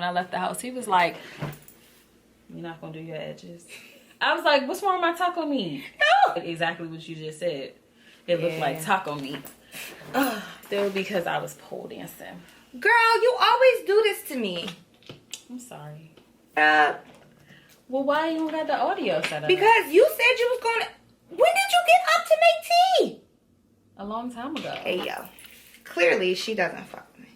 When I left the house, he was like, "You're not gonna do your edges." I was like, "What's wrong with my taco meat?" No. Exactly what you just said. It looked like taco meat. Still because I was pole dancing. Girl, you always do this to me. I'm sorry. Well, why you don't got the audio set up? Because you said you was gonna. When did you get up to make tea? A long time ago. Hey, yo. Clearly, she doesn't fuck with me.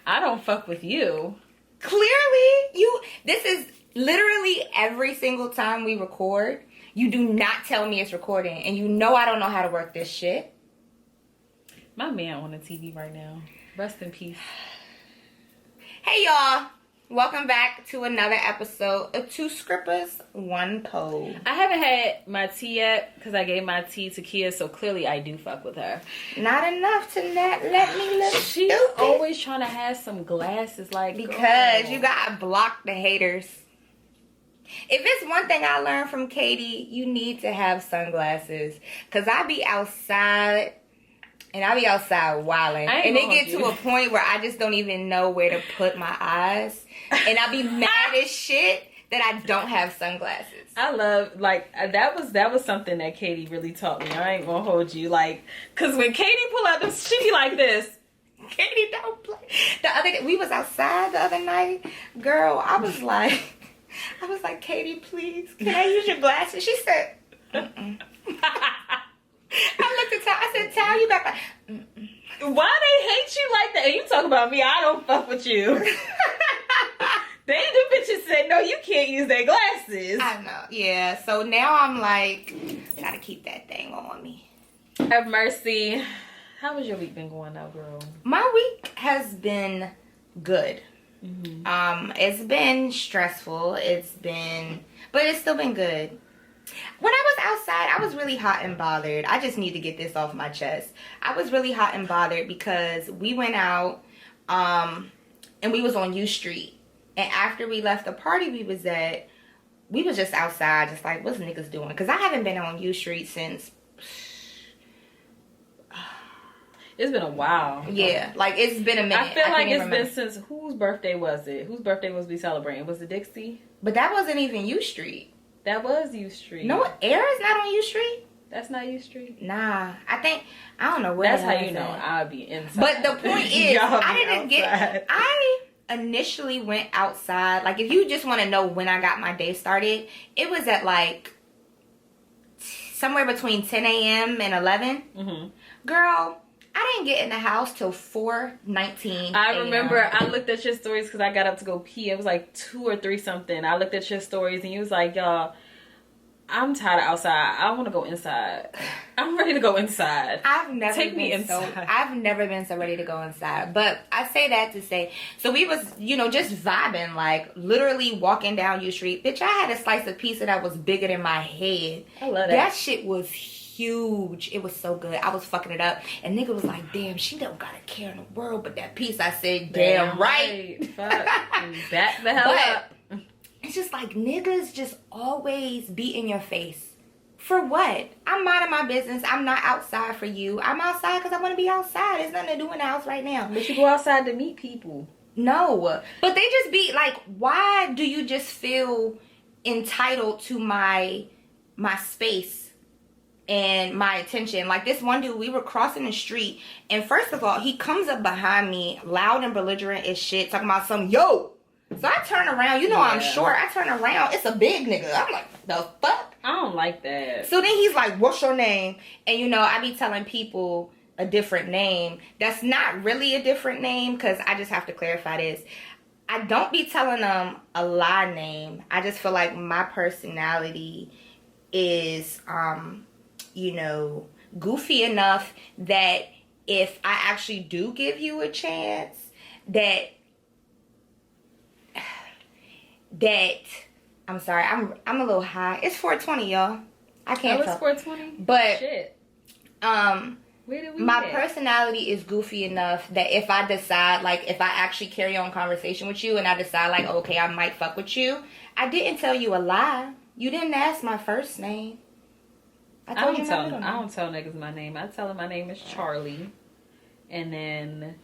I don't fuck with you. Clearly, this is literally every single time we record, you do not tell me it's recording. And you know I don't know how to work this shit. My man on the TV right now. Rest in peace. Hey, y'all. Welcome back to another episode of Two Scrippers, One Pole. I haven't had my tea yet because I gave my tea to Kia, so clearly I do fuck with her. Not enough to not let me look She's stupid. always trying to have some glasses, like, because girl. you gotta block the haters. If it's one thing I learned from Katie, you need to have sunglasses. Because I be outside, and I be outside wilding. And it get to a point where I just don't even know where to put my eyes. And I be mad as shit that I don't have sunglasses. I love, like, that was something that Katie really taught me. I ain't gonna hold you, like, because when Katie pull out this, she be like this. Katie don't play. The other day, we was outside the other night. Girl, I was like, Katie, please, can I use your glasses? She said, mm-mm. I looked at Tal. I said, Tal, you got the... Why they hate you like that? And you talk about me, I don't fuck with you. They the bitches said, no, you can't use their glasses. I know, yeah. So now I'm like, gotta keep that thing on me. Have mercy. How has your week been going now, girl? My week has been good. Mm-hmm. It's been stressful. But it's still been good. When I was outside, I was really hot and bothered. I just need to get this off my chest. I was really hot and bothered because we went out, and we was on U Street. And after we left the party we was at, we was just outside, just like, what's niggas doing? Because I haven't been on U Street since... It's been a while. Yeah, like, it's been a minute. I feel like it's been since... Whose birthday was it? Whose birthday was we celebrating? Was it Dixie? But that wasn't even U Street. That was U Street. No, Air is not on U Street. That's not U Street? Nah. I don't know where that's how you know I'll be inside. But the point is, I initially went outside. Like, if you just want to know when I got my day started, it was at like somewhere between 10 a.m. and 11. Mm-hmm. Girl, I didn't get in the house till 4:19. I remember I looked at your stories because I got up to go pee. It was like 2 or 3 something. I looked at your stories and you was like, y'all, I'm tired of outside. I want to go inside. I'm ready to go inside. I've never been so ready to go inside. But I say that to say, so we was, just vibing, like literally walking down U Street. Bitch, I had a slice of pizza that was bigger than my head. I love that. That shit was huge. It was so good. I was fucking it up. And nigga was like, damn, she don't got a care in the world but that piece. I said, damn right. Fuck. Back the hell up. It's just like niggas just always be in your face. For what? I'm minding my business. I'm not outside for you. I'm outside because I want to be outside. There's nothing to do in the house right now. But you go outside to meet people. No. But they just be like, why do you just feel entitled to my space and my attention? Like this one dude, we were crossing the street. And first of all, he comes up behind me loud and belligerent as shit. Talking about some, yo. So I turn around. I'm short. I turn around. It's a big nigga. I'm like, the fuck? I don't like that. So then he's like, what's your name? And I be telling people a different name. That's not really a different name because I just have to clarify this. I don't be telling them a lie name. I just feel like my personality is, goofy enough that if I actually do give you a chance, that I'm sorry, I'm a little high. It's 4:20, y'all. I can't tell. It's 4:20? But shit. My personality is goofy enough that if I decide, like, if I actually carry on conversation with you and I decide, like, okay, I might fuck with you, I didn't tell you a lie. You didn't ask my first name. I don't tell niggas my name. I tell them my name is Charlie. And then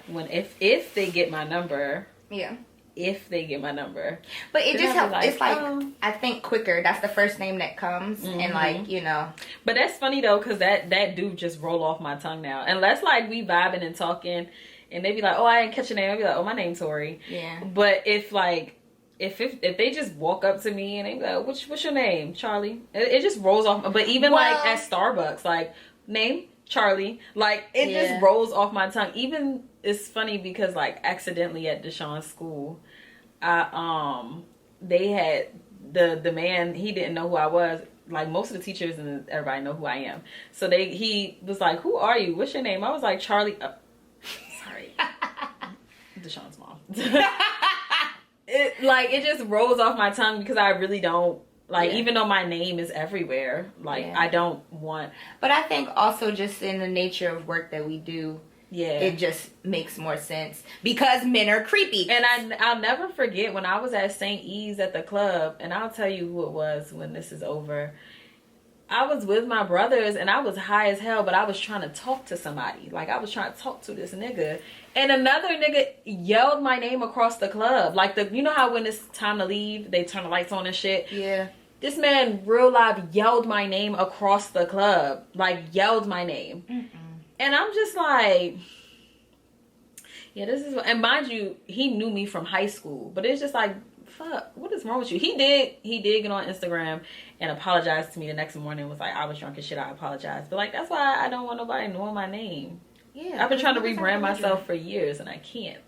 if they get my number, yeah, if they get my number. But it just helps. It's like, oh. I think quicker. That's the first name that comes. And like, you know. But that's funny though, because that dude just roll off my tongue now. Unless like we vibing and talking and they be like, oh, I didn't catch your name. I'll be like, oh, my name's Tori. Yeah. But if like, if they just walk up to me and they be like, what's your name? Charlie. It just rolls off. But even like at Starbucks, like, name? Charlie. Like, it just rolls off my tongue. Even, it's funny because like accidentally at Deshaun's school, they had the man, he didn't know who I was. Like most of the teachers and everybody know who I am. So he was like, who are you? What's your name? I was like, Charlie. Sorry. Deshaun's mom. It just rolls off my tongue because I really don't like, even though my name is everywhere, like I don't want. But I think also just in the nature of work that we do, it just makes more sense because men are creepy. And I'll never forget when I was at St. E's at the club, and I'll tell you who it was when this is over. I was with my brothers and I was high as hell, but I was trying to talk to somebody. Like, I was trying to talk to this nigga. And another nigga yelled my name across the club. Like, you know how when it's time to leave, they turn the lights on and shit? Yeah. This man, real live, yelled my name across the club. Like, yelled my name. And I'm just like, yeah, this is... And mind you, he knew me from high school. But it's just like, fuck, what is wrong with you? He did get on Instagram and apologized to me the next morning and was like, I was drunk and shit, I apologize. But like, that's why I don't want nobody knowing my name. Yeah. I've been trying to rebrand myself for years and I can't.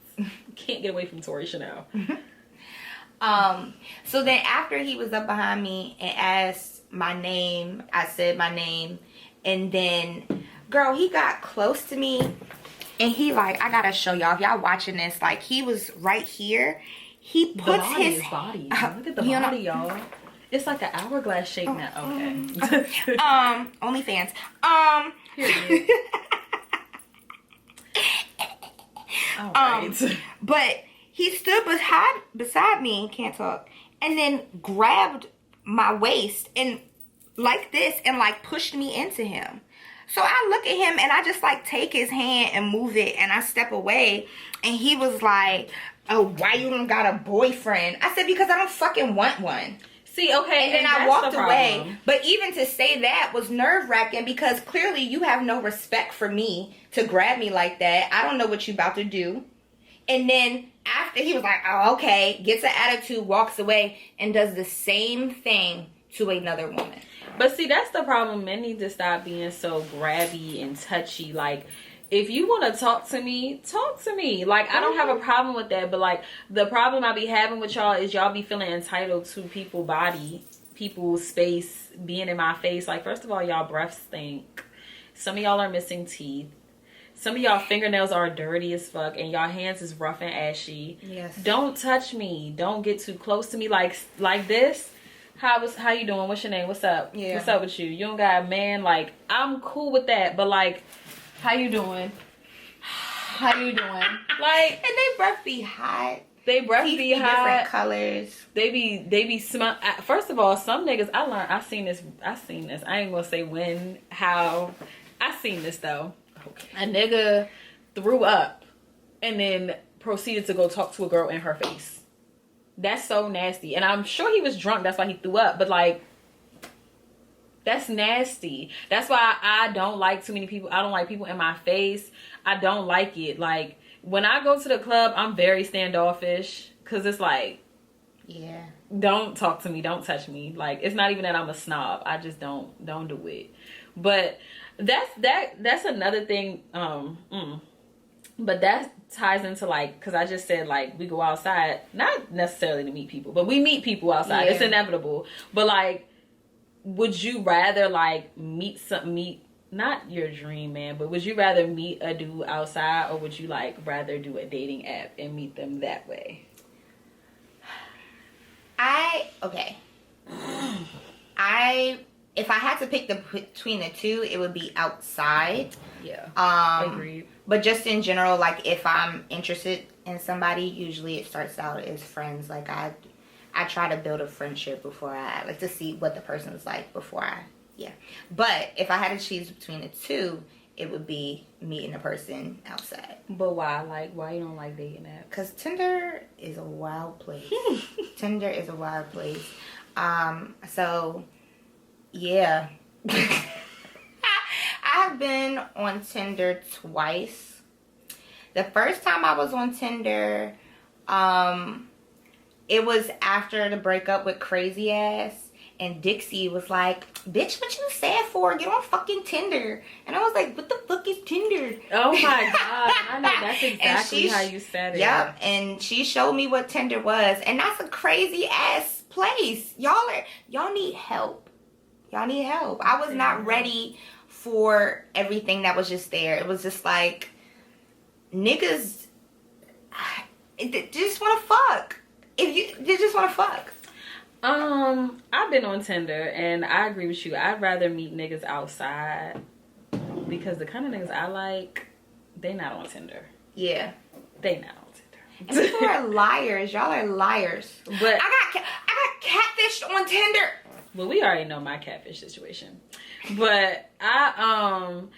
Can't get away from Tori Chanel. So then after he was up behind me and asked my name, I said my name. And then, girl, he got close to me and he like, I gotta show y'all, if y'all watching this, like he was right here. He puts his body. Look at the body, y'all. It's like an hourglass shape now. Okay. OnlyFans. Period. All right. But he stood beside me, can't talk, and then grabbed my waist and like this and like pushed me into him. So I look at him and I just like take his hand and move it and I step away and he was like, oh, why you don't got a boyfriend? I said, because I don't fucking want one. See, okay. And then I walked away. But even to say that was nerve-wracking because clearly you have no respect for me to grab me like that. I don't know what you about to do. And then after he was like, oh, okay, gets an attitude, walks away, and does the same thing to another woman. But see, that's the problem. Men need to stop being so grabby and touchy. Like, if you want to talk to me, talk to me. Like, I don't have a problem with that. But, like, the problem I be having with y'all is y'all be feeling entitled to people's body, people's space, being in my face. Like, first of all, y'all breath stink. Some of y'all are missing teeth. Some of y'all fingernails are dirty as fuck. And y'all hands is rough and ashy. Yes. Don't touch me. Don't get too close to me like this. How you doing? What's your name? What's up? Yeah. What's up with you? You don't got a man? Like, I'm cool with that. But, like... How you doing? How you doing? Like, and they breath be hot. They breath be hot. Different colors. They be smell. First of all, some niggas I seen this. I ain't gonna say when, how. I seen this though. Okay. A nigga threw up and then proceeded to go talk to a girl in her face. That's so nasty. And I'm sure he was drunk. That's why he threw up. But like. That's nasty. That's why I don't like too many people. I don't like people in my face. I don't like it. Like, when I go to the club, I'm very standoffish. Because it's like, yeah, don't talk to me. Don't touch me. Like, it's not even that I'm a snob. I just don't do it. But that's another thing. But that ties into, like, because I just said, like, we go outside. Not necessarily to meet people. But we meet people outside. Yeah. It's inevitable. But, like, would you rather like meet not your dream man, but would you rather meet a dude outside or would you like rather do a dating app and meet them that way? If I had to pick between the two, it would be outside. Yeah. Agreed. But just in general, like if I'm interested in somebody, usually it starts out as friends. Like I try to build a friendship before I like to see what the person is like before I. But if I had to choose between the two, it would be meeting a person outside. But why? Like, why you don't like dating apps? Because Tinder is a wild place. Tinder is a wild place. So, yeah. I've been on Tinder twice. The first time I was on Tinder, it was after the breakup with Crazy Ass. And Dixie was like, bitch, what you sad for? Get on fucking Tinder. And I was like, what the fuck is Tinder? Oh my God. I know that's exactly how you said it. Yep. And she showed me what Tinder was. And that's a crazy ass place. Y'all need help. Y'all need help. I was not ready for everything that was just there. It was just like, niggas just want to fuck. They just want to fuck. I've been on Tinder and I agree with you. I'd rather meet niggas outside because the kind of niggas I like, they not on Tinder. Yeah. They not on And Tinder. people are liars. Y'all are liars. But I got catfished on Tinder. Well, we already know my catfish situation. But I've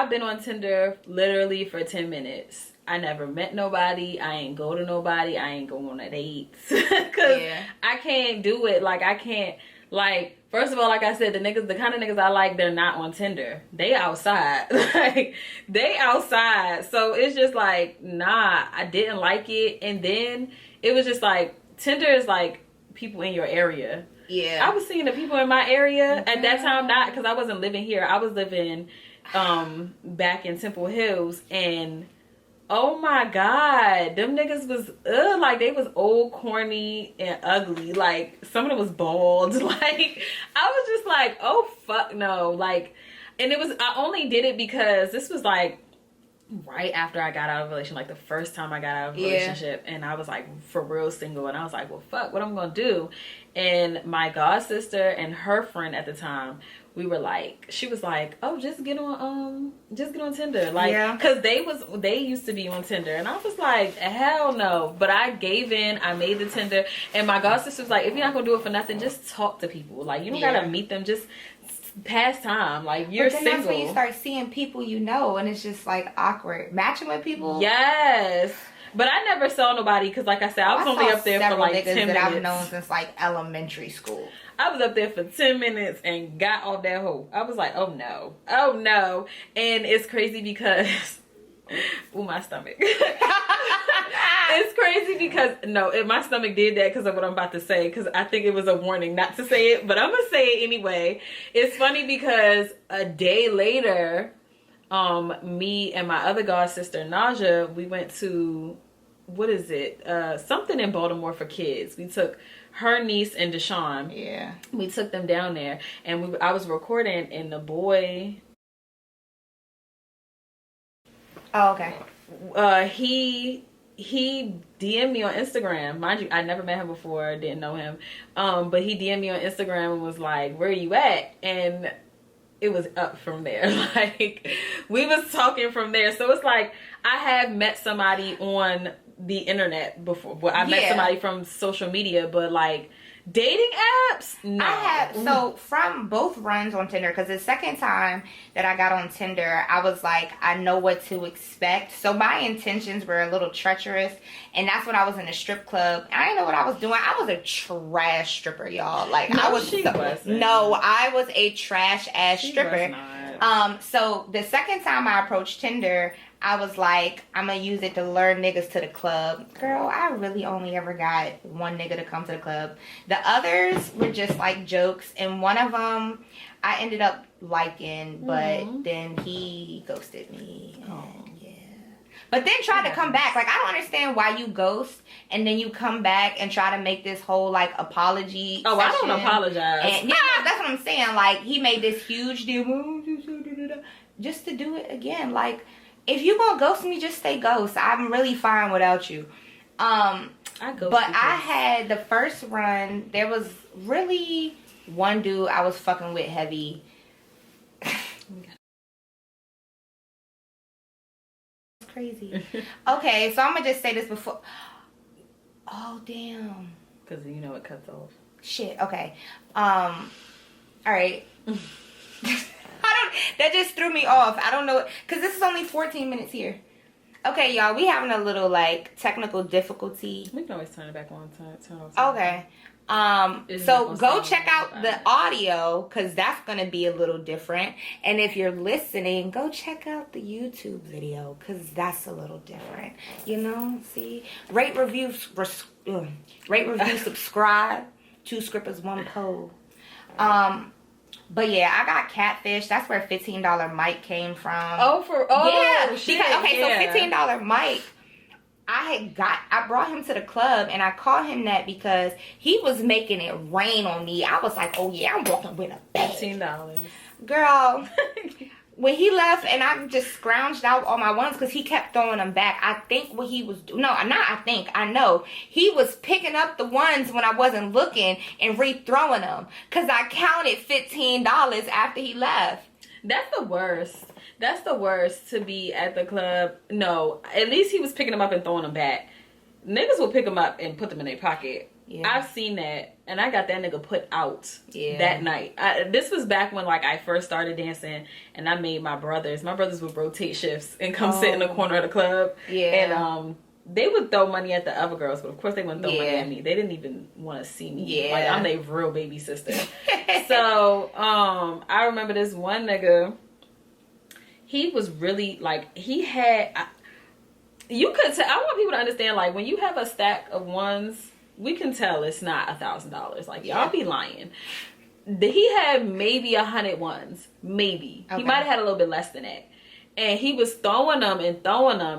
been on Tinder literally for 10 minutes. I never met nobody. I ain't go to nobody. I ain't go on a dates. Because I can't do it. Like, I can't, like, first of all, like I said, the kind of niggas I like, they're not on Tinder. They outside. Like, they outside. So it's just like, nah, I didn't like it. And then it was just like, Tinder is like people in your area. Yeah. I was seeing the people in my area at that time, not because I wasn't living here. I was living back in Temple Hills, and oh my God, them niggas was like, they was old, corny, and ugly. Like, some of them was bald. Like, I was just like, oh fuck no. Like, and it was, I only did it because this was like right after I got out of a relationship, like the first time I got out of a relationship, and I was like for real single, and I was like, well fuck, what I'm gonna do? And my god sister and her friend at the time, we were like, she was like, oh, just get on Tinder, like, because they used to be on Tinder, and I was like, hell no. But I gave in. I made the Tinder, and my god sister was like, if you're not gonna do it for nothing, just talk to people. Like, you don't gotta meet them, just pass time. Like, you're single. That's when you start seeing people you know, and it's just like awkward matching with people. Yes. But I never saw nobody because, like I said, I was only up there for like 10 minutes. That I've known since like elementary school. I was up there for 10 minutes and got off that hoe. I was like, oh no. Oh no. And it's crazy because, ooh, my stomach. It's crazy because, my stomach did that because of what I'm about to say, because I think it was a warning not to say it, but I'm going to say it anyway. It's funny because a day later, me and my other god sister Naja, we went to, what is it, something in Baltimore for kids. We took her niece and Deshaun. Yeah, we took them down there, and I was recording, and the boy, oh okay, he DM'd me on Instagram. Mind you, I never met him before, didn't know him, but he DM'd me on Instagram and was like, where are you at? And it was up from there. Like, we was talking from there. So it's like, I have met somebody on the internet before. Well, I met somebody from social media, but like dating apps, no. I have, so from both runs on Tinder, because the second time that I got on Tinder, I was like, I know what to expect. So my intentions were a little treacherous, and that's when I was in a strip club. I didn't know what I was doing. I was a trash stripper, y'all. Like, no, I was I was a trash ass stripper. So the second time I approached Tinder, I was like, I'm gonna use it to lure niggas to the club. Girl, I really only ever got one nigga to come to the club. The others were just like jokes, and one of them I ended up liking, but then he ghosted me. But then tried to come back. Like, I don't understand why you ghost and then you come back and try to make this whole like apology session. I don't apologize. And that's what I'm saying. Like, he made this huge deal just to do it again. Like, if you gonna ghost me, just stay ghost. I'm really fine without you. I had the first run. There was really one dude I was fucking with heavy. It's crazy. Okay, so I'm gonna just say this before. Oh damn. Because you know it cuts off. Shit. Okay. All right. That just threw me off. I don't know, because this is only 14 minutes here. Okay, y'all, we having a little, like, technical difficulty. We can always turn it back on. Turn off. Okay. So go check out the audio, because that's going to be a little different. And if you're listening, go check out the YouTube video, because that's a little different. You know, see? Rate, review, subscribe. 2 scrippers, 1 pole. But yeah, I got catfish. That's where $15 Mike came from. Yeah. Shit, okay, yeah. So $15 Mike, I brought him to the club, and I called him that because he was making it rain on me. I was like, oh yeah, I'm walking with a bag. $15. Girl, when he left and I just scrounged out all my ones because he kept throwing them back. I think what he was doing, I know. He was picking up the ones when I wasn't looking and rethrowing them because I counted $15 after he left. That's the worst. That's the worst, to be at the club. No, at least he was picking them up and throwing them back. Niggas will pick them up and put them in their pocket. Yeah. I've seen that, and I got that nigga put out that night. This was back when, like, I first started dancing, and I made my brothers. My brothers would rotate shifts and come sit in the corner of the club. Yeah. And they would throw money at the other girls, but of course they wouldn't throw money at me. They didn't even want to see me. Yeah. Like, I'm their real baby sister. So, I remember this one nigga. He was really, like, he had... you could tell... I want people to understand, like, when you have a stack of ones... We can tell it's not $1,000. Like, y'all be lying. He had maybe 100 ones. Maybe. Okay. He might have had a little bit less than that. And he was throwing them.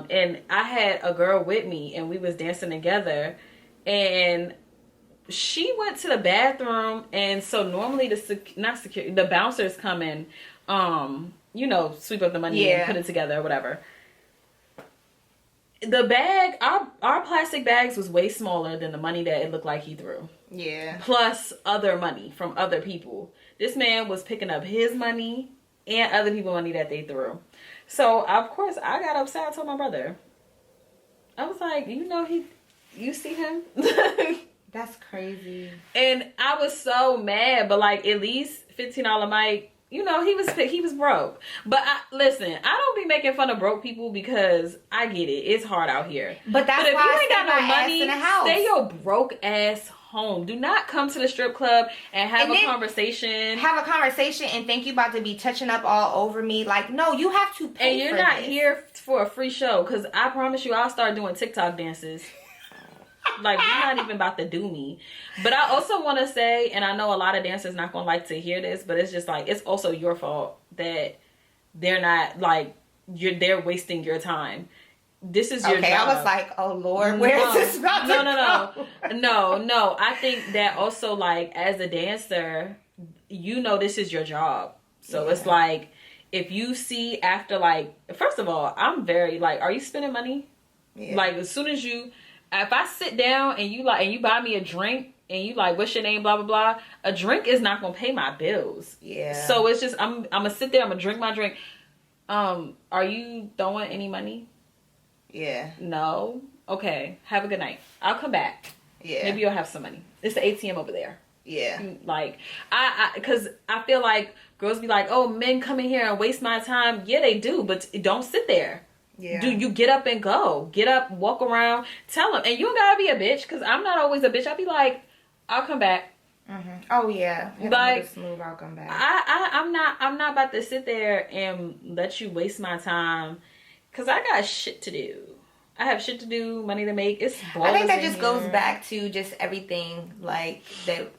And I had a girl with me, and we was dancing together. And she went to the bathroom. And so normally the bouncers come in, you know, sweep up the money and put it together or whatever. The bag, our plastic bags was way smaller than the money that it looked like he threw. Yeah. Plus other money from other people. This man was picking up his money and other people's money that they threw. So, of course, I got upset. I told my brother. I was like, you see him? That's crazy. And I was so mad, but, like, at least $15 Mike... You know, he was broke. But listen, I don't be making fun of broke people because I get it. It's hard out here. But if you ain't got no money, stay your broke ass home. Do not come to the strip club and have a conversation. Have a conversation and think you about to be touching up all over me. Like, no, you have to pay. And you're not here for a free show, because I promise you I'll start doing TikTok dances. Like, you're not even about to do me. But I also want to say, and I know a lot of dancers not gonna like to hear this, but it's just like, it's also your fault that they're not, like, they're wasting your time. This is your job. I was like, oh Lord, where is this about to go? No. I think that also, like, as a dancer, you know this is your job. So it's like, if you see after, like, first of all, I'm very, like, are you spending money? Yeah. Like, as soon as if I sit down and you buy me a drink and you like, what's your name, blah, blah, blah, a drink is not going to pay my bills. Yeah. So it's just, I'm going to sit there, I'm going to drink my drink. Are you throwing any money? Yeah. No. Okay. Have a good night. I'll come back. Yeah. Maybe you'll have some money. It's the ATM over there. Yeah. Like, because I feel like girls be like, oh, men come in here and waste my time. Yeah, they do, but don't sit there. Yeah. Do you get up and go? Get up, walk around, tell them. And you don't gotta be a bitch, because I'm not always a bitch. I'll be like, I'll come back. Mm-hmm. Oh yeah, like, smooth. I'll come back. I'm not about to sit there and let you waste my time, because I got shit to do. I have shit to do, money to make. It's I think that just goes back to just everything, like, that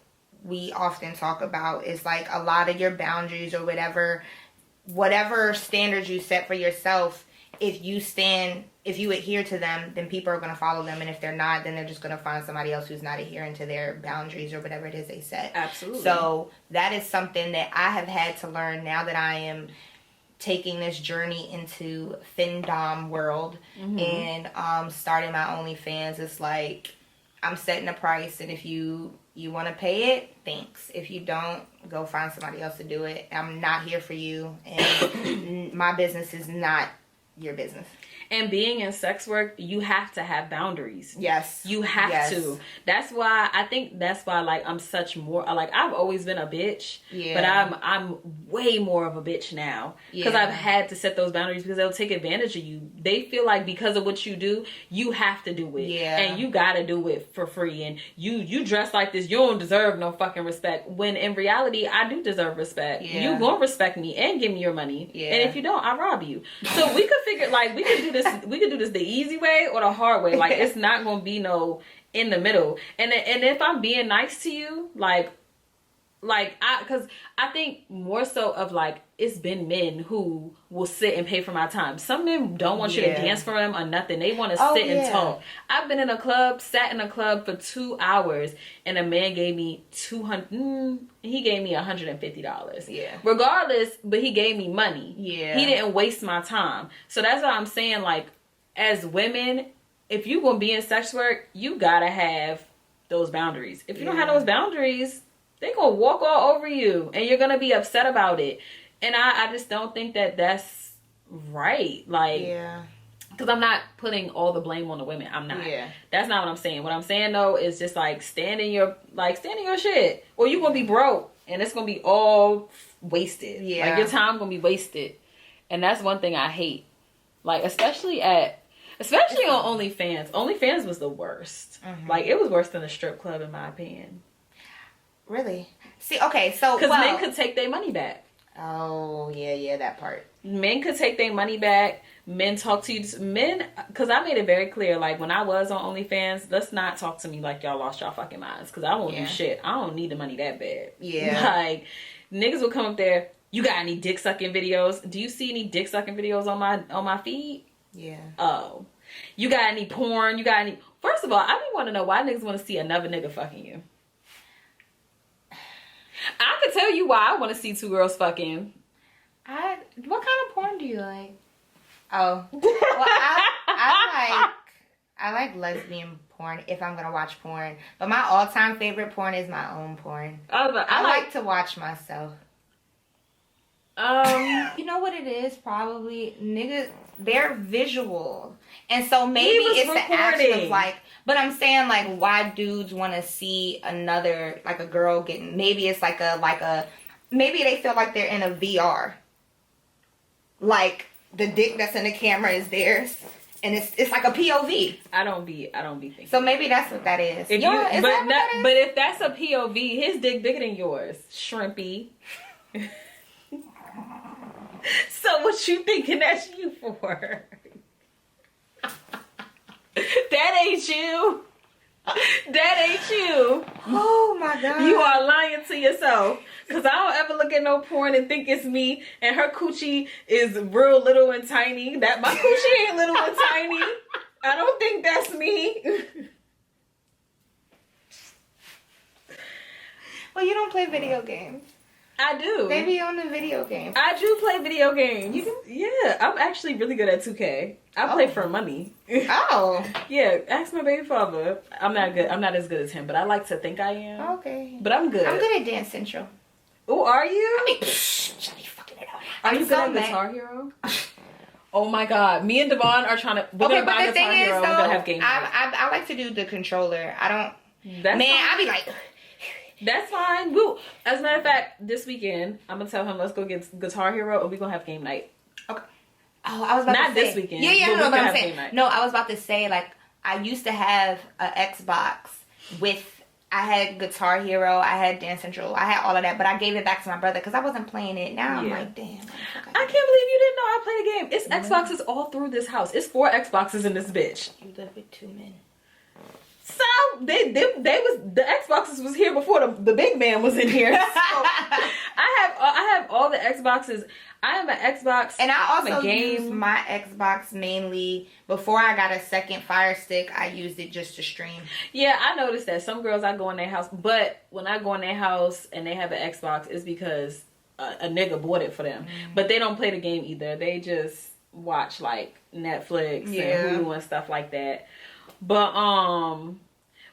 we often talk about is, like, a lot of your boundaries or whatever standards you set for yourself. If you adhere to them, then people are going to follow them. And if they're not, then they're just going to find somebody else who's not adhering to their boundaries or whatever it is they set. Absolutely. So that is something that I have had to learn now that I am taking this journey into Findom world and starting my OnlyFans. It's like, I'm setting a price, and if you want to pay it, thanks. If you don't, go find somebody else to do it. I'm not here for you, and my business is not your business. And being in sex work, you have to have boundaries. Yes. You have to. That's why like I'm such more like I've always been a bitch. Yeah. But I'm way more of a bitch now. Because I've had to set those boundaries because they'll take advantage of you. They feel like because of what you do, you have to do it. Yeah. And you gotta do it for free. And you dress like this, you don't deserve no fucking respect. When in reality, I do deserve respect. Yeah. You gonna respect me and give me your money. Yeah. And if you don't, I rob you. So we could figure like we could do this the easy way or the hard way. Like it's not gonna be no in the middle. And if I'm being nice to you, because I think more so of like it's been men who will sit and pay for my time. Some men don't want you to dance for them or nothing. They want to sit and talk. I've been in a club, sat in a club for 2 hours, and a man gave me he gave me $150. Yeah. Regardless, but he gave me money. Yeah. He didn't waste my time. So that's why I'm saying, like, as women, if you gonna be in sex work, you gotta have those boundaries. If you don't have those boundaries, they're gonna walk all over you and you're gonna be upset about it. And I just don't think that that's right. Like, because I'm not putting all the blame on the women. I'm not. Yeah. That's not what I'm saying. What I'm saying though is just like stand in your shit, or you're gonna be broke and it's gonna be all wasted. Yeah. Like your time gonna be wasted, and that's one thing I hate. Like especially on OnlyFans. OnlyFans was the worst. Mm-hmm. Like it was worse than a strip club in my opinion. Really? See, okay, so because men could take their money back. Oh yeah, that part. Men could take their money back. Men talk to you. Men, because I made it very clear, like when I was on OnlyFans, let's not talk to me like y'all lost y'all fucking minds. Because I won't do shit. I don't need the money that bad. Yeah. Like niggas will come up there. You got any dick sucking videos? Do you see any dick sucking videos on my feed? Yeah. Oh, you got any porn? You got any? First of all, I want to know why niggas want to see another nigga fucking you. I could tell you why I want to see two girls fucking. What kind of porn do you like? Oh, well, I like lesbian porn if I'm gonna watch porn. But my all-time favorite porn is my own porn. I like to watch myself. You know what it is? Probably niggas. They're visual, and so maybe it's the action of like. But I'm saying like, why dudes want to see another like a girl getting? Maybe it's like a. Maybe they feel like they're in a VR. Like the dick that's in the camera is theirs, and it's like a POV. I don't be thinking. So maybe that's what that is. But if that's a POV, his dick bigger than yours, shrimpy. So what you thinking that's you for? That ain't you. That ain't you. Oh my god. You are lying to yourself. Cause I don't ever look at no porn and think it's me and her coochie is real little and tiny. That my coochie ain't little and tiny. I don't think that's me. Well, you don't play video games. I do. They be on the video games. I do play video games. You do? Yeah, I'm actually really good at 2K. I play for money. Oh. Yeah, ask my baby father. I'm not good. I'm not as good as him, but I like to think I am. Okay. But I'm good. I'm good at Dance Central. Oh, are you? I mean, fucking it up. Are you good at Guitar Hero? Oh my god, me and Devon are trying to. We're gonna buy Guitar Hero. We're gonna have game night. I like to do the controller. I don't. That's I be like. That's fine. Woo. As a matter of fact, this weekend I'm gonna tell him let's go get Guitar Hero and we're gonna have game night. Okay. Oh, I was about to say. Not this weekend. Yeah, no, but I'm saying. No, I was about to say like I used to have an Xbox with. I had Guitar Hero, I had Dance Central, I had all of that, but I gave it back to my brother because I wasn't playing it. Now I'm like, damn. I can't believe you didn't know I played a game. It's Xboxes all through this house. It's 4 Xboxes in this bitch. You live with 2 men. So they was the Xboxes was here before the big man was in here. So I have all the Xboxes. I have an Xbox, and I also use my Xbox mainly. Before I got a second Fire Stick, I used it just to stream. Yeah, I noticed that some girls I go in their house, but when I go in their house and they have an Xbox, it's because a nigga bought it for them. Mm-hmm. But they don't play the game either. They just watch like Netflix and Hulu and stuff like that. But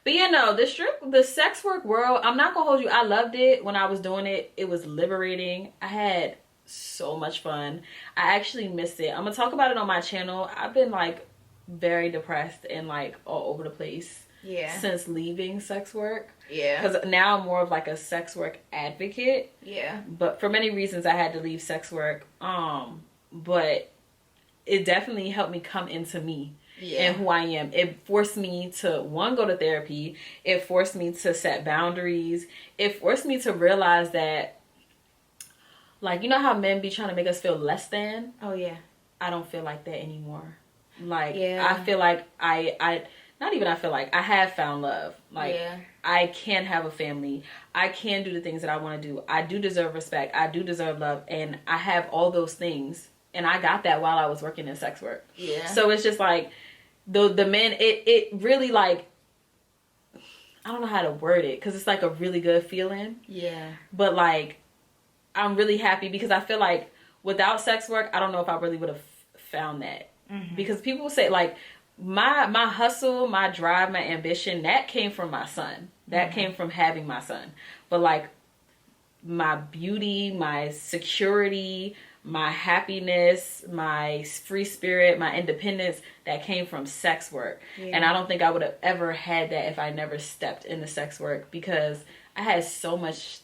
you know, the sex work world, I'm not gonna hold you. I loved it when I was doing it. It was liberating. I had so much fun. I actually missed it. I'm gonna talk about it on my channel. I've been like very depressed and like all over the place since leaving sex work. Because now I'm more of like a sex work advocate. But for many reasons I had to leave sex work. But it definitely helped me come into me. And who I am. It forced me to, one, go to therapy. It forced me to set boundaries. It forced me to realize that, like, you know how men be trying to make us feel less than? Oh, yeah. I don't feel like that anymore. Like, I feel like I have found love. Like, I can have a family. I can do the things that I want to do. I do deserve respect. I do deserve love. And I have all those things. And I got that while I was working in sex work. So it's just like, the men, it really, like, I don't know how to word it, because it's like a really good feeling. But like, I'm really happy because I feel like without sex work, I don't know if I really would have found that. Because people say, like, my hustle, my drive, my ambition, that came from my son. That came from having my son. But like, my beauty, my security, my happiness, my free spirit, my independence, that came from sex work. And I don't think I would have ever had that if I never stepped into sex work, because I had so much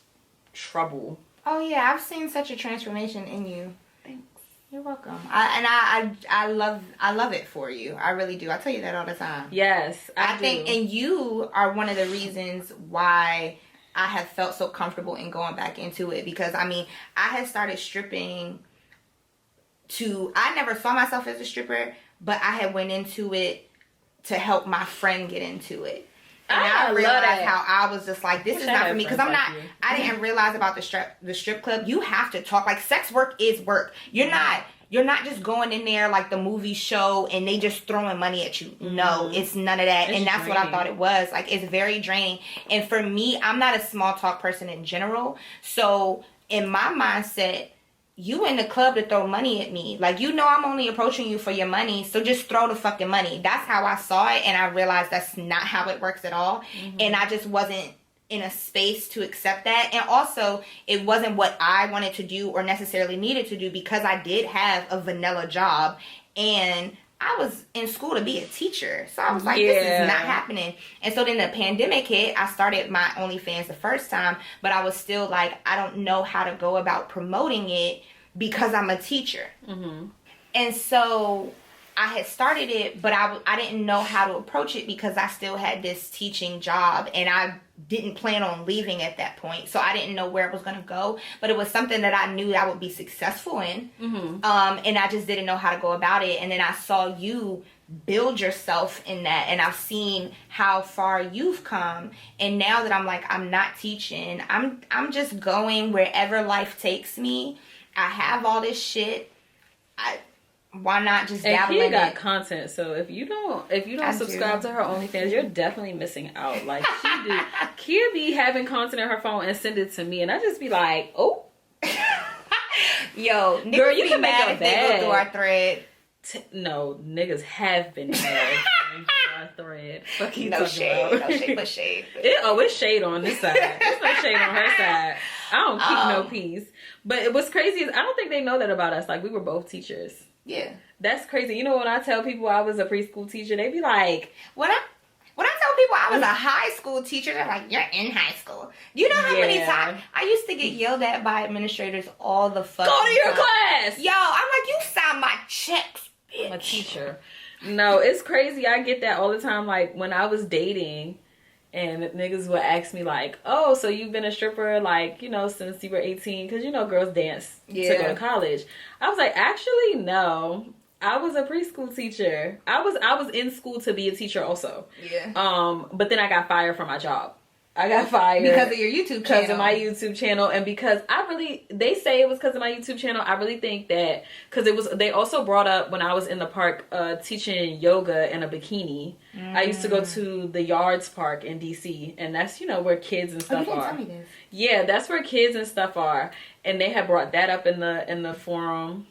trouble. Oh yeah, I've seen such a transformation in you. Thanks. You're welcome. I love it for you. I really do. I tell you that all the time. Yes, I think, and you are one of the reasons why I have felt so comfortable in going back into it, because I mean, I had started stripping I never saw myself as a stripper, but I had went into it to help my friend get into it. And I realized how I was just like, this is not for me, because I didn't realize about the strip club. You have to talk, like, sex work is work. You're not just going in there like the movie show and they just throwing money at you. No, it's none of that. And that's draining. What I thought it was. Like, it's very draining. And for me, I'm not a small talk person in general. So in my mindset, you in the club to throw money at me. Like, you know, I'm only approaching you for your money, so just throw the fucking money. That's how I saw it, and I realized that's not how it works at all. And I just wasn't in a space to accept that. And also, it wasn't what I wanted to do or necessarily needed to do, because I did have a vanilla job, and I was in school to be a teacher. So I was like, this is not happening. And so then the pandemic hit. I started my OnlyFans the first time, but I was still like, I don't know how to go about promoting it because I'm a teacher. And so I had started it, but I didn't know how to approach it because I still had this teaching job, and I didn't plan on leaving at that point. So I didn't know where it was going to go, but it was something that I knew I would be successful in. And I just didn't know how to go about it. And then I saw you build yourself in that, and I've seen how far you've come. And now that I'm like, I'm not teaching, I'm just going wherever life takes me. I have all this shit. Why not just dabble in it? And Kia got content, so if you don't subscribe to her OnlyFans, you're definitely missing out. Like, she do. Kia be having content on her phone and send it to me, and I just be like, oh. Yo, girl, you can make a bag. They go through our thread. No, niggas have been mad through our thread. Fuck you no talking shade, about. No shade, but shade. It's shade on this side. There's no shade on her side. I don't keep no peace. But what's crazy is I don't think they know that about us. Like, we were both teachers. Yeah. That's crazy. You know, when I tell people I was a preschool teacher, they be like... When I tell people I was a high school teacher, they're like, you're in high school. You know how many times I used to get yelled at by administrators all the fucking time. Go to your class! Yo, I'm like, you sign my checks, bitch. I'm a teacher. No, it's crazy. I get that all the time. Like, when I was dating... And niggas would ask me like, oh, so you've been a stripper, like, you know, since you were 18? Because, you know, girls dance to go to college. I was like, actually, no. I was a preschool teacher. I was in school to be a teacher also. But then I got fired from my job. I got fired because of your YouTube channel. Because of my YouTube channel, and because they say it was because of my YouTube channel. I really think that because they also brought up when I was in the park teaching yoga in a bikini. I used to go to the Yards Park in DC, and that's, you know, where kids and stuff are. Tell me this. Yeah, that's where kids and stuff are, and they had brought that up in the forum.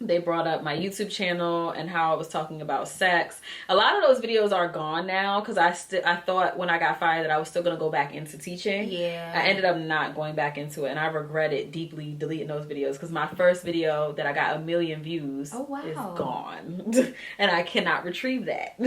they brought up my YouTube channel and how I was talking about sex. A lot of those videos are gone now because I thought when I got fired that I was still going to go back into teaching. Yeah. I ended up not going back into it, and I regretted deeply deleting those videos because my first video that I got 1 million views is gone. And I cannot retrieve that.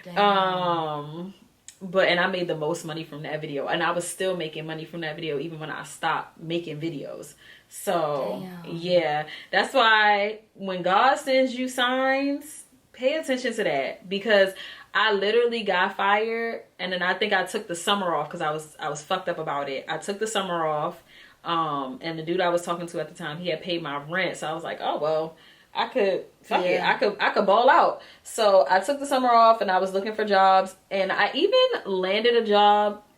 Damn. And I made the most money from that video, and I was still making money from that video even when I stopped making videos. So yeah, that's why when God sends you signs, pay attention to that, because I literally got fired, and then I think I took the summer off because I was fucked up about it. I took the summer off, and the dude I was talking to at the time, he had paid my rent, so I was like, oh well, I could I could ball out. So I took the summer off and I was looking for jobs, and I even landed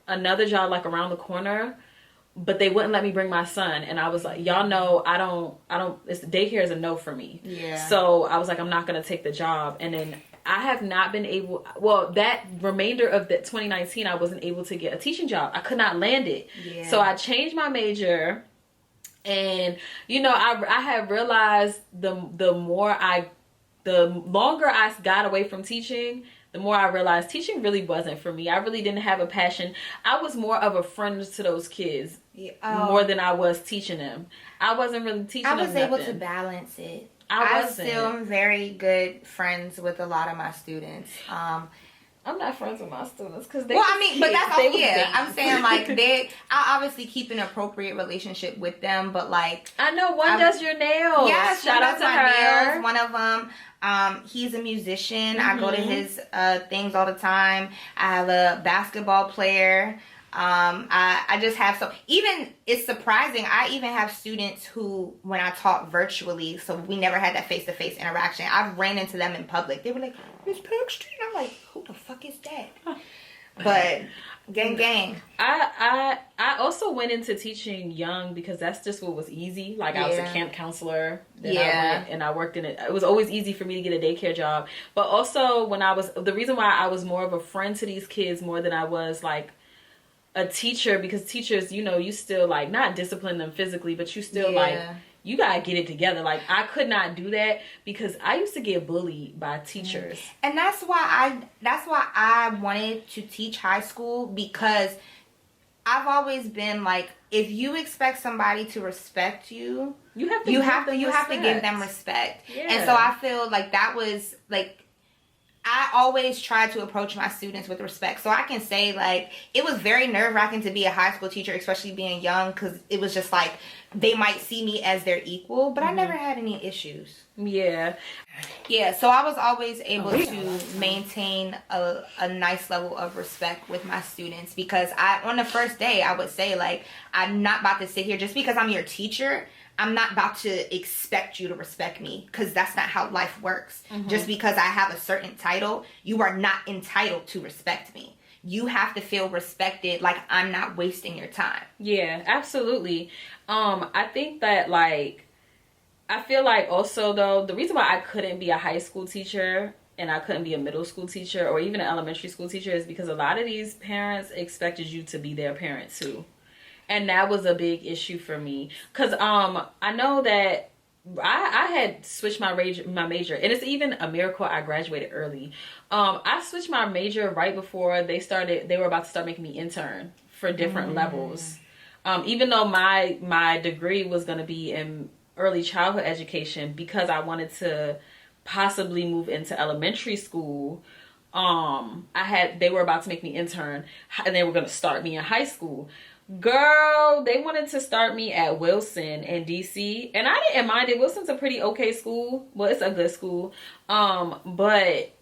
another job like around the corner, but they wouldn't let me bring my son, and I was like, y'all know I don't it's daycare is a no for me. Yeah. So I was like, I'm not gonna take the job, and then I have not been able, that remainder of the 2019 I wasn't able to get a teaching job. I could not land it. Yeah. So I changed my major. And you know, I had realized the longer I got away from teaching, the more I realized teaching really wasn't for me. I really didn't have a passion. I was more of a friend to those kids more than I was teaching them. I wasn't really teaching them. I was able to balance it. I still am very good friends with a lot of my students. I'm not friends with my students because but that's all. Yeah, I'm saying like I obviously keep an appropriate relationship with them, but like I know one does your nails. Yeah, shout out to her. Nails. One of them, he's a musician. I go to his things all the time. I have a basketball player. I just have even it's surprising. I even have students who, when I talk virtually, so we never had that face-to-face interaction, I've ran into them in public. They were like, Miss Pugstreet. I'm like, who the fuck is that? But gang. I also went into teaching young because that's just what was easy. Like I was a camp counselor. Then I worked in it. It was always easy for me to get a daycare job. But also the reason why I was more of a friend to these kids more than I was like a teacher, because teachers, you know, you still like not discipline them physically, but you still like you gotta get it together. Like I could not do that because I used to get bullied by teachers, and that's why I wanted to teach high school, because I've always been like, if you expect somebody to respect you, you have to give them respect. Yeah. And so I feel like that was like, I always try to approach my students with respect. So I can say, like, it was very nerve-wracking to be a high school teacher, especially being young, because it was just like, they might see me as their equal, but I never had any issues. Yeah, so I was always able to maintain a nice level of respect with my students, because on the first day, I would say, like, I'm not about to sit here just because I'm your teacher. I'm not about to expect you to respect me, because that's not how life works. Just because I have a certain title, you are not entitled to respect me. You have to feel respected, like I'm not wasting your time. Yeah, absolutely. I think that, like, I feel like also, though, the reason why I couldn't be a high school teacher and I couldn't be a middle school teacher or even an elementary school teacher is because a lot of these parents expected you to be their parent too. And that was a big issue for me, because I know that I had switched my major, and it's even a miracle I graduated early. I switched my major right before they were about to start making me intern for different levels. Even though my degree was going to be in early childhood education, because I wanted to possibly move into elementary school. They were about to make me intern, and they were going to start me in high school. Girl, they wanted to start me at Wilson in DC, and I didn't mind it. Wilson's a pretty okay school. Well, it's a good school. But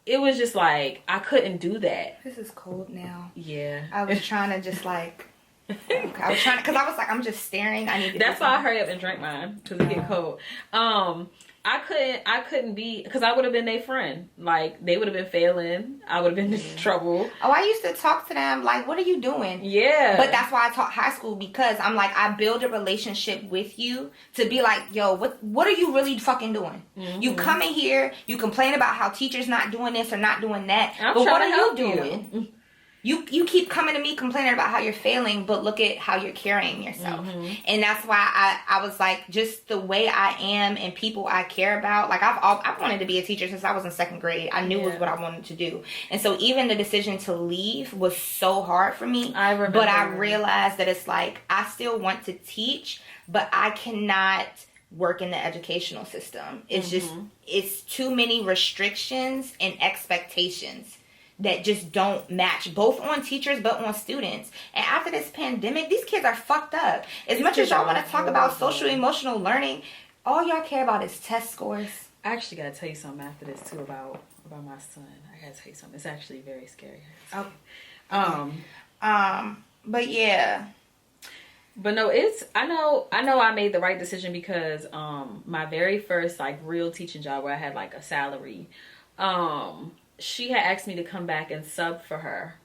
it was just like, I couldn't do that. This is cold now. Yeah. I was trying to just like, because I was like, I'm just staring. I need to. That's why I hurry up and drank mine, because it get cold. I couldn't be, because I would have been their friend. Like, they would have been failing. I would have been in trouble. Oh, I used to talk to them like, what are you doing? Yeah. But that's why I taught high school, because I'm like, I build a relationship with you to be like, yo, what are you really fucking doing? You come in here, you complain about how teachers not doing this or not doing that. But what are you doing? You keep coming to me complaining about how you're failing, but look at how you're carrying yourself. Mm-hmm. And that's why I was like, just the way I am and people I care about. Like, I've wanted to be a teacher since I was in second grade. I knew it was what I wanted to do. And so even the decision to leave was so hard for me. I remember. But I realized that it's like, I still want to teach, but I cannot work in the educational system. It's just, it's too many restrictions and expectations that just don't match, both on teachers but on students. And after this pandemic, these kids are fucked up. As much as y'all want to talk about social emotional learning, all y'all care about is test scores. I actually gotta tell you something after this too about my son. I gotta tell you something. It's actually very scary. Okay. But yeah. But no, I know I made the right decision because my very first like real teaching job where I had like a salary, she had asked me to come back and sub for her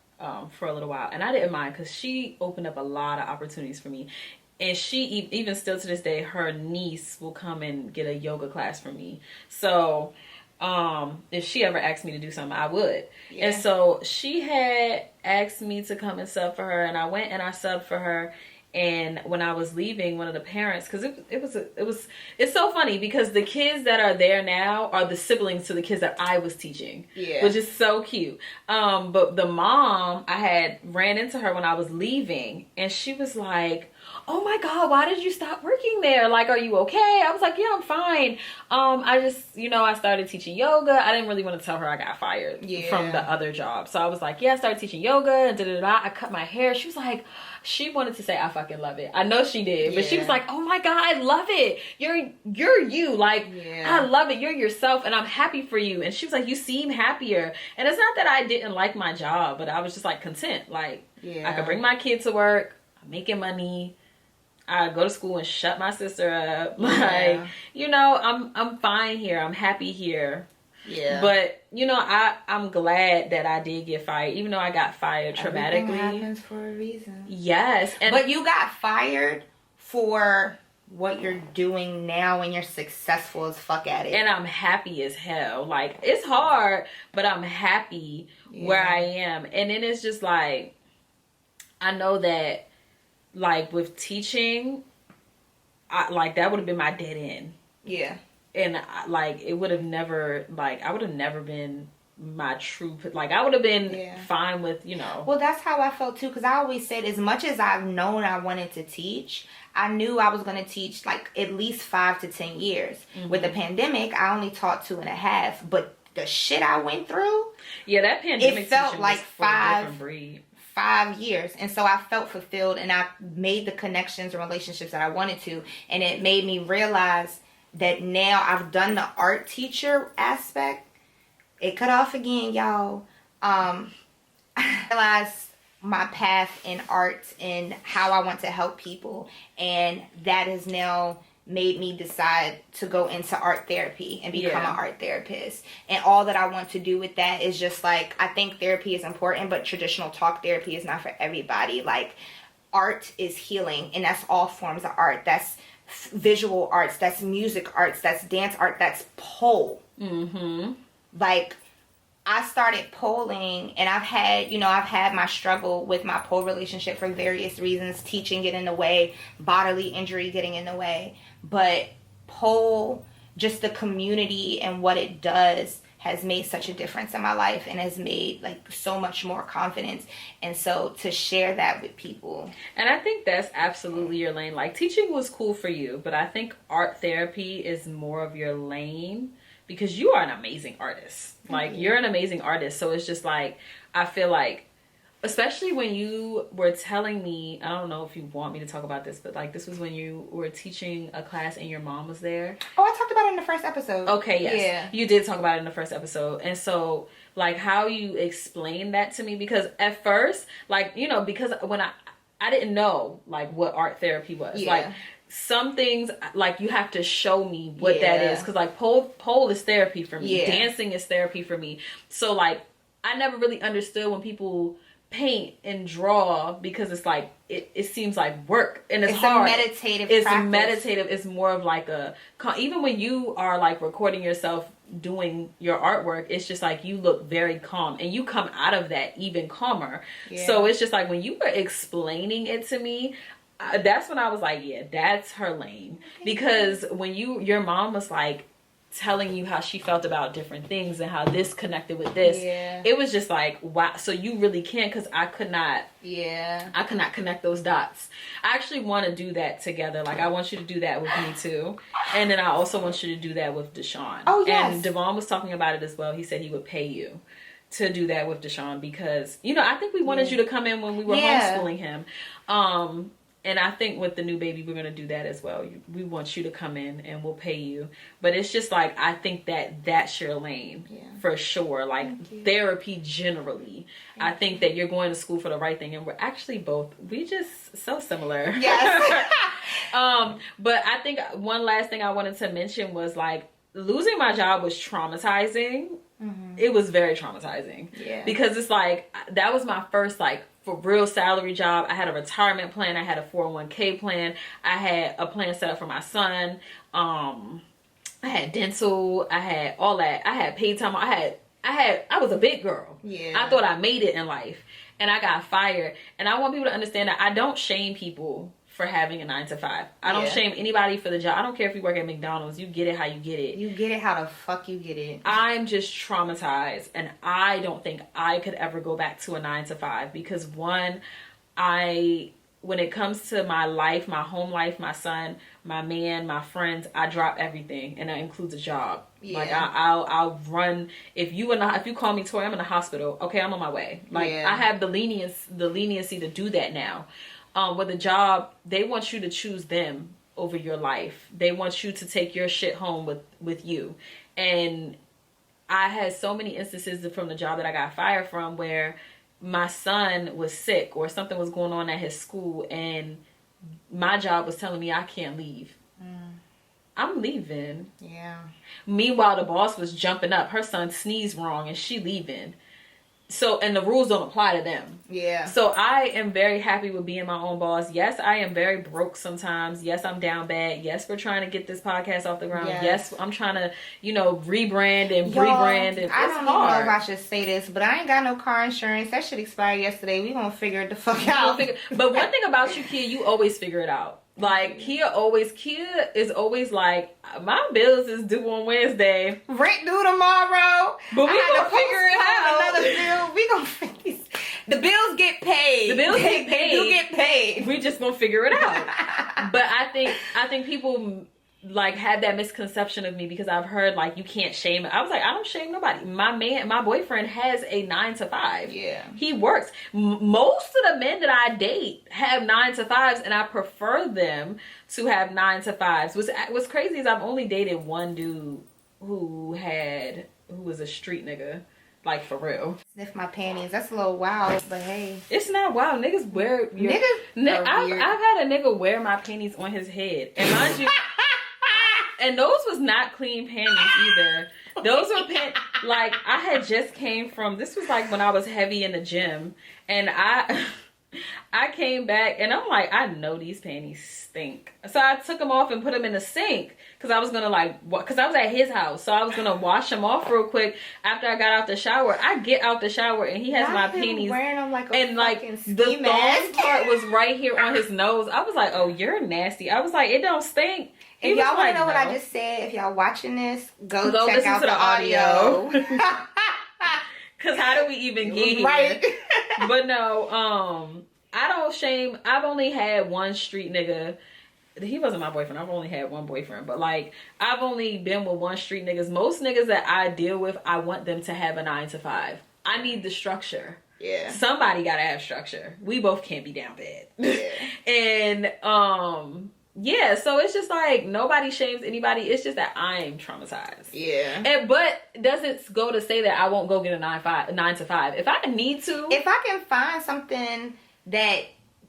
for a little while, and I didn't mind because she opened up a lot of opportunities for me. And she, even still to this day, her niece will come and get a yoga class from me. So if she ever asked me to do something, I would. Yeah. And so she had asked me to come and sub for her, and I went and I subbed for her. And when I was leaving, one of the parents, because it's so funny because the kids that are there now are the siblings to the kids that I was teaching, which is so cute. But the mom, I had ran into her when I was leaving, and she was like, "Oh my God, why did you stop working there? Like, are you okay?" I was like, "Yeah, I'm fine. I just, I started teaching yoga." I didn't really want to tell her I got fired from the other job. So I was like, "Yeah, I started teaching yoga and da-da-da." I cut my hair. She was like, she wanted to say, "I fucking love it." I know she did, but she was like, "Oh my God, I love it. You're you. Like, I love it. You're yourself, and I'm happy for you." And she was like, "You seem happier." And it's not that I didn't like my job, but I was just like content. Like, I could bring my kid to work. I'm making money. I go to school and shut my sister up. Like, I'm fine here. I'm happy here. Yeah. But, I'm glad that I did get fired, even though I got fired traumatically. Everything happens for a reason. Yes. But you got fired for what you're doing now and you're successful as fuck at it. And I'm happy as hell. Like, it's hard, but I'm happy where I am. And then it's just like, I know that, like, with teaching, that would have been my dead end. Yeah. And it would have never, I would have never been my true, I would have been fine with, Well, that's how I felt too, because I always said, as much as I've known I wanted to teach, I knew I was going to teach at least 5 to 10 years. Mm-hmm. With the pandemic, I only taught 2.5, but the shit I went through, that pandemic, it felt like 5 years. And so I felt fulfilled, and I made the connections and relationships that I wanted to, and it made me realize that now I've done the art teacher aspect. It cut off again, y'all. I realized my path in art and how I want to help people, and that has now made me decide to go into art therapy and become an art therapist. And all that I want to do with that is just I think therapy is important, but traditional talk therapy is not for everybody. Art is healing, and that's all forms of art. That's visual arts, that's music arts, that's dance art, that's pole. Mm-hmm. I started polling, and I've had my struggle with my pole relationship for various reasons, teaching getting in the way, bodily injury getting in the way, but pole, just the community and what it does, has made such a difference in my life and has made so much more confidence. And so to share that with people. And I think that's absolutely your lane. Teaching was cool for you, but I think art therapy is more of your lane because you are an amazing artist. You're an amazing artist. So it's just I feel especially when you were telling me, I don't know if you want me to talk about this, but this was when you were teaching a class and your mom was there. Oh, I talked about it in the first episode. Okay, yes. Yeah. You did talk about it in the first episode. And so how you explained that to me, because at first, because when I didn't know what art therapy was. Yeah. Some things you have to show me what that is, because pole is therapy for me. Dancing is therapy for me. So I never really understood when people paint and draw because it's like it seems like work and it's hard. A meditative it's practice. Meditative. It's more of like even when you are like recording yourself doing your artwork, it's just like you look very calm and you come out of that even calmer. So it's just like when you were explaining it to me, that's when I was like, yeah, that's her lane. Because when your mom was like telling you how she felt about different things and how this connected with this, it was just like, wow. So you really can, because I could not connect those dots. I actually want to do that together. Like, I want you to do that with me too, and then I also want you to do that with Deshaun. Oh yes. And Devon was talking about it as well. He said he would pay you to do that with Deshaun because, you know, I think we wanted you to come in when we were homeschooling him. And I think with the new baby, we're going to do that as well. We want you to come in and we'll pay you. But it's just like, I think that's your lane for sure. Like therapy generally. I think that you're going to school for the right thing. And we're actually we just so similar. Yes. But I think one last thing I wanted to mention was like, losing my job was traumatizing. Mm-hmm. It was very traumatizing. Yeah. Because it's like, that was my first like for real salary job. I had a retirement plan. I had a 401k plan. I had a plan set up for my son. I had dental. I had all that. I had paid time. I was a big girl. Yeah. I thought I made it in life. And I got fired. And I want people to understand that I don't shame people for having a 9-to-5. I don't shame anybody for the job. I don't care if you work at McDonald's. You get it how you get it. You get it how the fuck you get it. I'm just traumatized, and I don't think I could ever go back to a 9-to-5 because when it comes to my life, my home life, my son, my man, my friends, I drop everything, and that includes a job. Yeah. Like I'll run. If you call me Tori, I'm in the hospital. Okay, I'm on my way. Like I have the leniency to do that now. With a job, they want you to choose them over your life. They want you to take your shit home with you. And I had so many instances from the job that I got fired from where my son was sick or something was going on at his school and my job was telling me I can't leave. I'm leaving. Yeah. Meanwhile, the boss was jumping up. Her son sneezed wrong and she leaving. So, and the rules don't apply to them. Yeah. So I am very happy with being my own boss. Yes, I am very broke sometimes. Yes, I'm down bad. Yes, we're trying to get this podcast off the ground. Yes, I'm trying to, rebrand and rebrand. And I don't even know if I should say this, but I ain't got no car insurance. That shit expired yesterday. We gonna figure it the fuck out. But one thing about you, Kia, you always figure it out. Like, Kia is always like, my bills is due on Wednesday. Rent due tomorrow. But we gonna figure it out. Another bill. We gonna figure the bills get paid. The bills get paid. They do get paid. We just gonna figure it out. But I think people like have that misconception of me because I've heard like you can't shame. I was like, I don't shame nobody. My boyfriend has a 9-to-5. Yeah, he works. Most of the men that I date have 9-to-5s, and I prefer them to have 9-to-5s. What's crazy is I've only dated one dude who was a street nigga. Like, for real. Sniff my panties. That's a little wild, but hey. It's not wild. Niggas wear your... I've had a nigga wear my panties on his head. And mind you... And those was not clean panties either. Those were like, I had just came from... This was like when I was heavy in the gym. And I came back and I'm like, I know these panties stink. So I took them off and put them in the sink because I was gonna because I was at his house, so I was gonna wash them off real quick after I got out the shower. I get out the shower and he has my panties wearing them like a fucking ski mask. The thong part was right here on his nose. I was like, oh, you're nasty. I was like, it don't stink. If y'all want to know what I just said, if y'all watching this, go check out the audio. Because how do we even get here? Right. But no, I don't shame. I've only had one street nigga. He wasn't my boyfriend. I've only had one boyfriend. But like, I've only been with one street niggas. Most niggas that I deal with, I want them to have a 9-to-5. I need the structure. Yeah. Somebody gotta have structure. We both can't be down bad. Yeah. And yeah, so it's just like nobody shames anybody. It's just that I'm traumatized. Yeah. But doesn't go to say that I won't go get a 9-to-5. If I need to. If I can find something that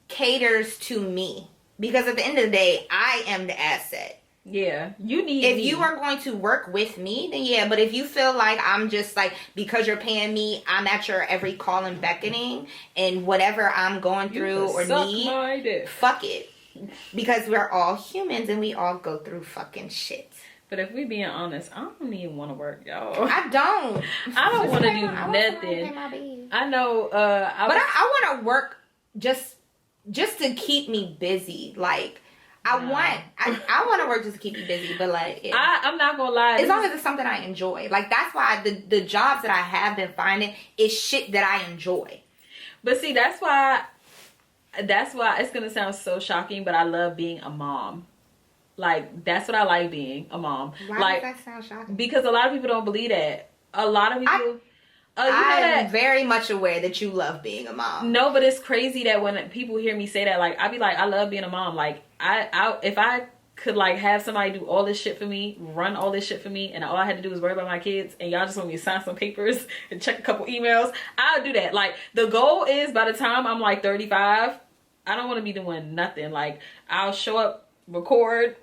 caters to me. Because at the end of the day, I am the asset. Yeah, you need If me. you are going to work with me, then yeah. But if you feel like I'm just like, because you're paying me, I'm at your every call and beckoning, and whatever I'm going through or need, fuck it. Because we're all humans and we all go through fucking shit. But if we being honest, I don't even want to work, y'all. I don't. I don't want to do nothing. I know. I want to work just to keep me busy. Like, I want to work just to keep me busy. But like, I'm not gonna lie. As long as it's something I enjoy. Like, that's why the jobs that I have been finding is shit that I enjoy. But see, that's why it's gonna sound so shocking, but I love being a mom. Like, that's what I like, being a mom. Why does that sound shocking? Because a lot of people don't believe that. A lot of people... I'm very much aware that you love being a mom. No, but it's crazy that when people hear me say that, like, I be like, I love being a mom. Like, if I could, like, have somebody do all this shit for me, run all this shit for me, and all I had to do was worry about my kids, and y'all just want me to sign some papers and check a couple emails, I'll do that. Like, the goal is, by the time I'm, like, 35, I don't want to be doing nothing. Like, I'll show up, record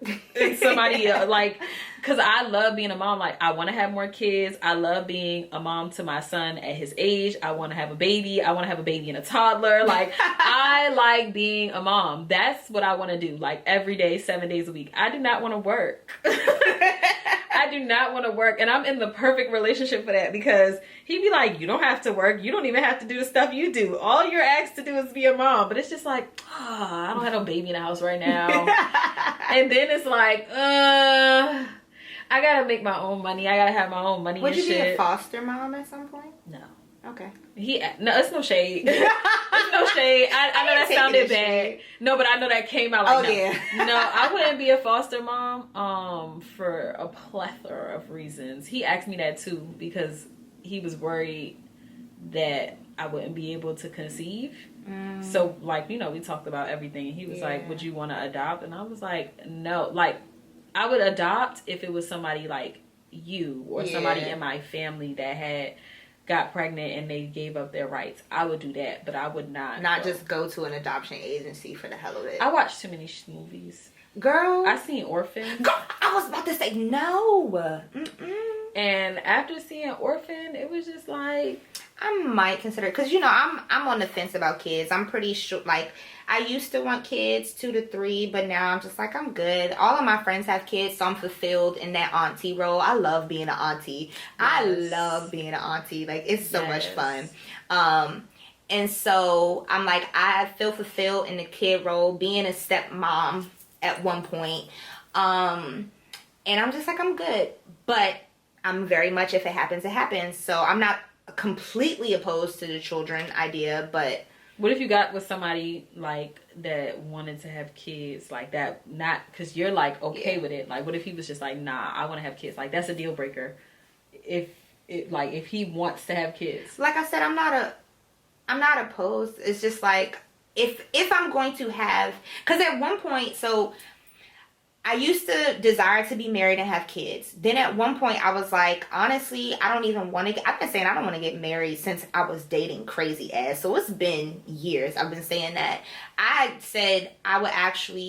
somebody like, because I love being a mom. Like, I want to have more kids. I love being a mom to my son at his age. I want to have a baby. I want to have a baby and a toddler. Like, I like being a mom. That's what I want to do, like, every day, 7 days a week. I do not want to work. I do not want to work, and I'm in the perfect relationship for that, because he'd be like, you don't have to work, you don't even have to do the stuff you do, all you're asked to do is be a mom. But it's just like, I don't have no baby in the house right now. And then it's like, I gotta make my own money, I gotta have my own money. Would and you be a foster mom at some point? No. Okay. No, it's no shade. It's no shade. I know that sounded bad. No, but I know that came out like, yeah. No, I wouldn't be a foster mom for a plethora of reasons. He asked me that too, because he was worried that I wouldn't be able to conceive. So, like, you know, we talked about everything, and he was like, would you want to adopt? And I was like, no. Like, I would adopt if it was somebody like you or somebody in my family that got pregnant and they gave up their rights. I would do that, but I would not just go to an adoption agency for the hell of it. I watched too many movies. Girl, I seen Orphan. Girl, I was about to say no. And after seeing Orphan, it was just like, I might consider, because you know, I'm on the fence about kids. I'm pretty sure, like, I used to want kids, 2 to 3, but now I'm just like, I'm good. All of my friends have kids, so I'm fulfilled in that auntie role. I love being an auntie. Yes. I love being an auntie. Like, it's so much fun. And so I'm like, I feel fulfilled in the kid role, being a stepmom at one point. And I'm just like, I'm good. But I'm very much, if it happens, it happens. So I'm not completely opposed to the children idea, but what if you got with somebody like that wanted to have kids like that, not because you're like okay with it? Like, what if he was just like, nah, I want to have kids? Like, that's a deal breaker. If he wants to have kids, like I said, I'm not opposed. It's just like, if I'm going to have, because at one point, so I used to desire to be married and have kids. Then at one point I was like, honestly, I don't even want to I've been saying I don't want to get married since I was dating crazy ass. So it's been years I've been saying that. I said I would actually